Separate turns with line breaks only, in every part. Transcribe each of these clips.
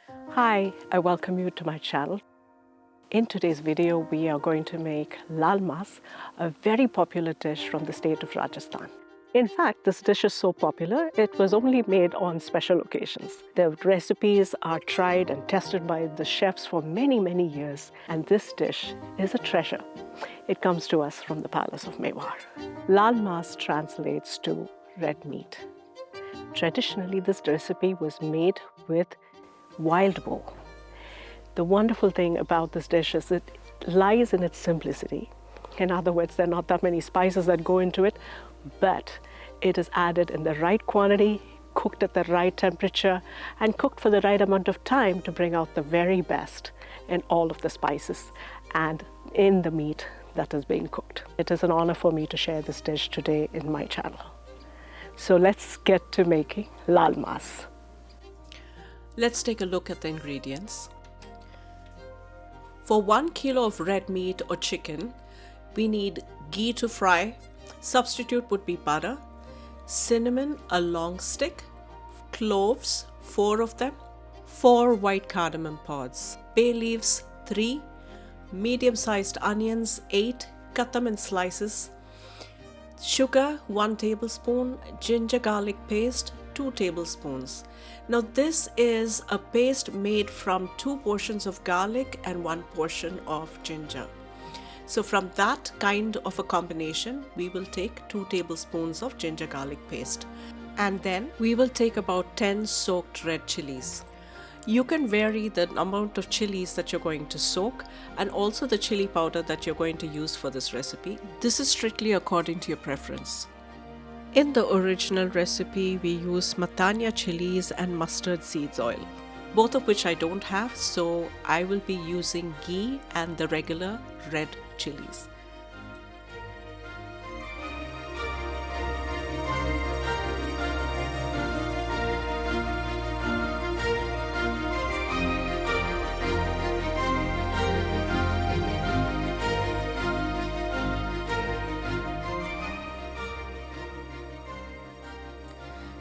Hi, I welcome you to my channel. In today's video, we are going to make Laal Maas, a very popular dish from the state of Rajasthan. In fact, this dish is so popular, it was only made on special occasions. The recipes are tried and tested by the chefs for many, many years, and this dish is a treasure. It comes to us from the Palace of Mewar. Laal Maas translates to red meat. Traditionally, this recipe was made with wild boar. The wonderful thing about this dish is it lies in its simplicity. In other words, there are not that many spices that go into it, but it is added in the right quantity, cooked at the right temperature, and cooked for the right amount of time to bring out the very best in all of the spices and in the meat that is being cooked. It is an honor for me to share this dish today in my channel. So let's get to making Laal Maas.
Let's take a look at the ingredients. For 1 kilo of red meat or chicken, we need ghee to fry. Substitute would be butter, cinnamon, a long stick, cloves, 4 of them, 4 white cardamom pods, bay leaves, 3, medium-sized onions, 8, cut them in slices, sugar, 1 tablespoon, ginger garlic paste, 2 tablespoons. Now this is a paste made from 2 portions of garlic and 1 portion of ginger. So from that kind of a combination, we will take 2 tablespoons of ginger garlic paste. And then we will take about 10 soaked red chilies. You can vary the amount of chilies that you're going to soak and also the chili powder that you're going to use for this recipe. This is strictly according to your preference. In the original recipe, we use matanya chilies and mustard seeds oil, both of which I don't have, so I will be using ghee and the regular red chilies.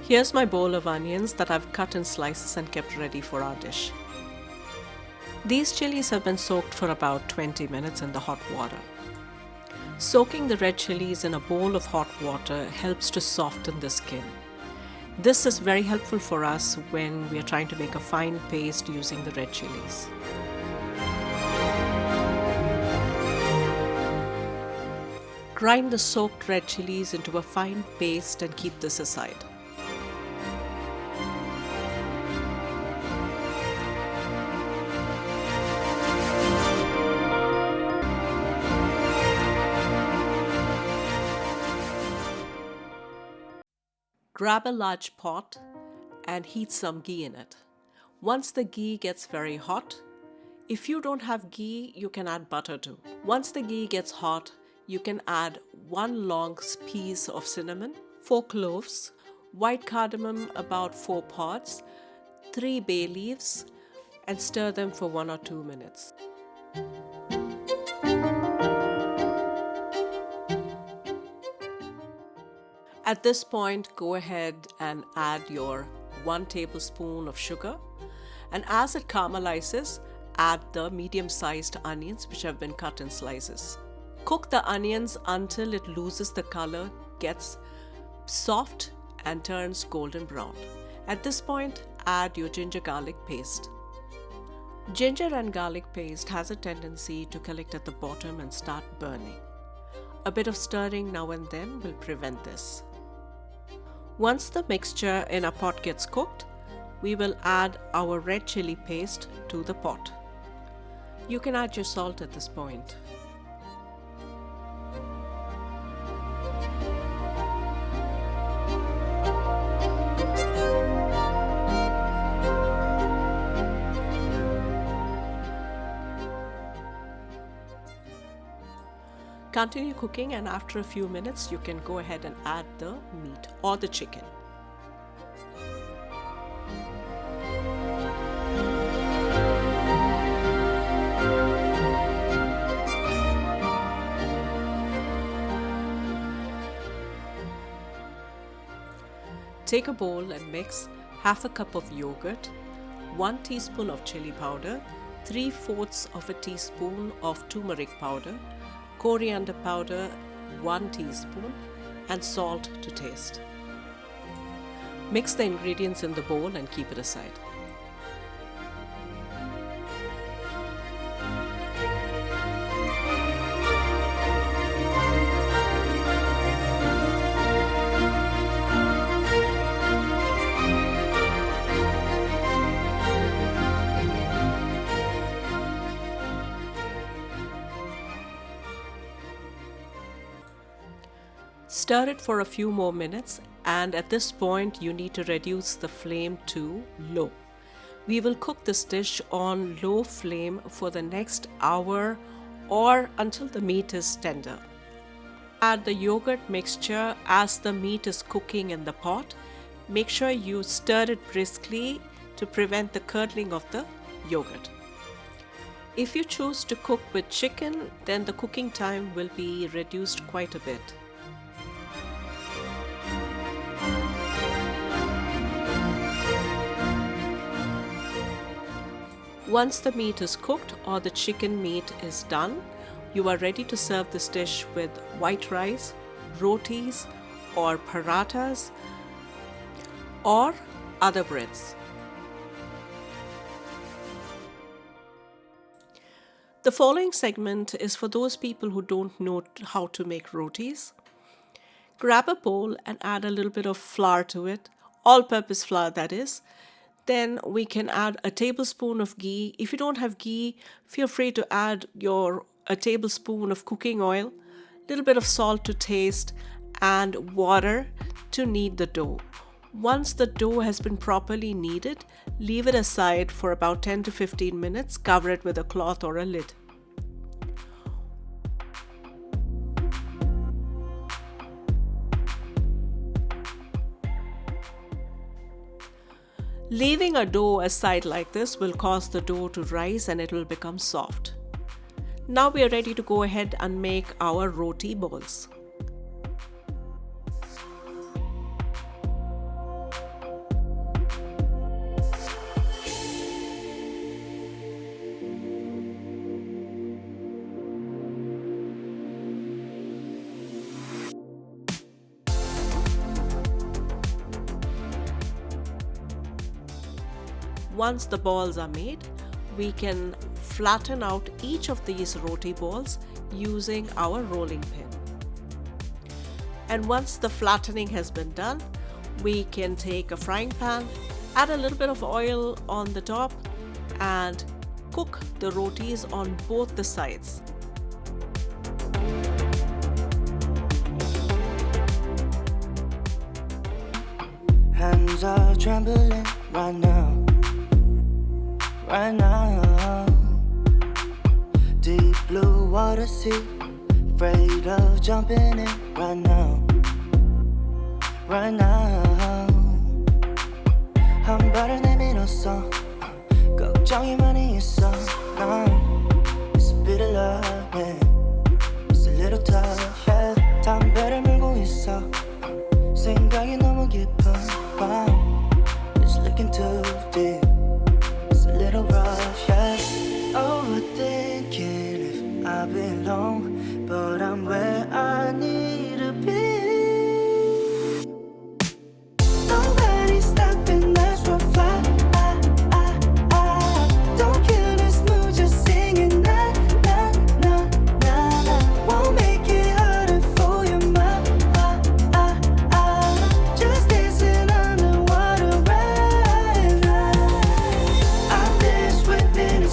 Here's my bowl of onions that I've cut in slices and kept ready for our dish. These chilies have been soaked for about 20 minutes in the hot water. Soaking the red chilies in a bowl of hot water helps to soften the skin. This is very helpful for us when we are trying to make a fine paste using the red chilies. Grind the soaked red chilies into a fine paste and keep this aside. Grab a large pot and heat some ghee in it. Once the ghee gets very hot, if you don't have ghee, you can add butter too. Once the ghee gets hot, you can add 1 long piece of cinnamon, 4 cloves, white cardamom about 4 pods, 3 bay leaves, and stir them for 1 or 2 minutes. At this point, go ahead and add your 1 tablespoon of sugar, and as it caramelizes, add the medium-sized onions which have been cut in slices. Cook the onions until it loses the color, gets soft and turns golden brown. At this point, add your ginger garlic paste. Ginger and garlic paste has a tendency to collect at the bottom and start burning. A bit of stirring now and then will prevent this. Once the mixture in a pot gets cooked, we will add our red chili paste to the pot. You can add your salt at this point. Continue cooking, and after a few minutes you can go ahead and add the meat or the chicken. Take a bowl and mix half a cup of yogurt, 1 teaspoon of chili powder, 3/4 of a teaspoon of turmeric powder, coriander powder 1 teaspoon, and salt to taste. Mix the ingredients in the bowl and keep it aside. Stir it for a few more minutes, and at this point you need to reduce the flame to low. We will cook this dish on low flame for the next hour or until the meat is tender. Add the yogurt mixture as the meat is cooking in the pot. Make sure you stir it briskly to prevent the curdling of the yogurt. If you choose to cook with chicken, then the cooking time will be reduced quite a bit. Once the meat is cooked or the chicken meat is done, you are ready to serve this dish with white rice, rotis or parathas or other breads. The following segment is for those people who don't know how to make rotis. Grab a bowl and add a little bit of flour to it, all-purpose flour that is. Then we can add a tablespoon of ghee. If you don't have ghee, feel free to add a tablespoon of cooking oil, a little bit of salt to taste, and water to knead the dough. Once the dough has been properly kneaded, leave it aside for about 10 to 15 minutes. Cover it with a cloth or a lid. Leaving a dough aside like this will cause the dough to rise and it will become soft. Now we are ready to go ahead and make our roti balls. Once the balls are made, we can flatten out each of these roti balls using our rolling pin. And once the flattening has been done, we can take a frying pan, add a little bit of oil on the top, and cook the rotis on both the sides.
Hands are trembling right now. Right now, deep blue water sea, afraid of jumping in right now. Right now, 한 발을 내밀었어. 걱정이 많이 있어. It's a bit of love, man. It's a little tough, yeah. 담배를 물고 있어. 생각이 너무 깊어. Wow, it's looking too deep. A little rough, yeah. Overthinking if I belong, but I'm where I need to be. Nobody's stopping us from fly. Don't kill this mood, just singing na na na na na. Won't make it harder for your mind. Just dancing underwater right now. Swimming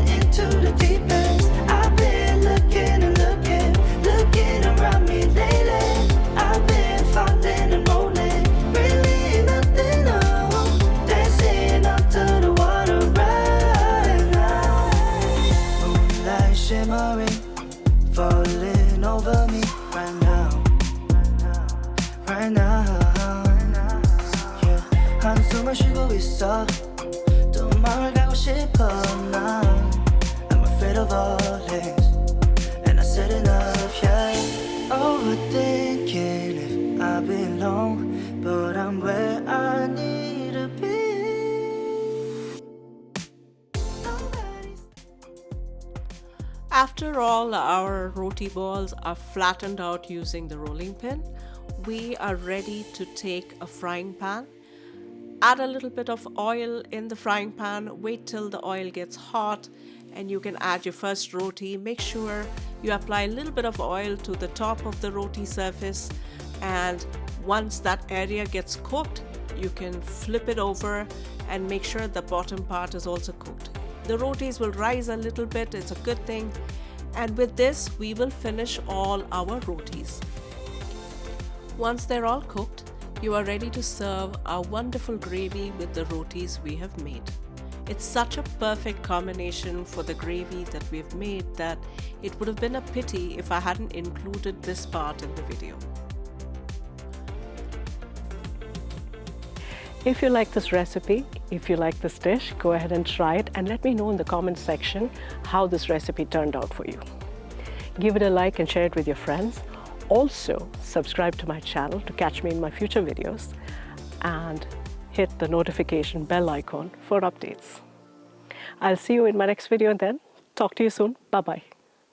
into the deep end. I've been looking and looking around me lately. I've been falling and rolling, really nothing on. Dancing up to the water right now. Moonlight shimmering, falling over me right now. Right now, yeah. 한숨을 쉬고 있어. 또 마음을 가고 싶어 난. I'm afraid of all things, and I said enough, yeah. Overthinking if I belong, but I'm where I need to be.
After all our roti balls are flattened out using the rolling pin, we are ready to take a frying pan. Add a little bit of oil in the frying pan, wait till the oil gets hot, and you can add your first roti. Make sure you apply a little bit of oil to the top of the roti surface, and once that area gets cooked, you can flip it over and make sure the bottom part is also cooked. The rotis will rise a little bit, it's a good thing. And with this, we will finish all our rotis. Once they're all cooked, you are ready to serve our wonderful gravy with the rotis we have made. It's such a perfect combination for the gravy that we've made that it would have been a pity if I hadn't included this part in the video.
If you like this recipe, if you like this dish, go ahead and try it and let me know in the comment section how this recipe turned out for you. Give it a like and share it with your friends. Also, subscribe to my channel to catch me in my future videos and hit the notification bell icon for updates. I'll see you in my next video and then talk to you soon. Bye-bye.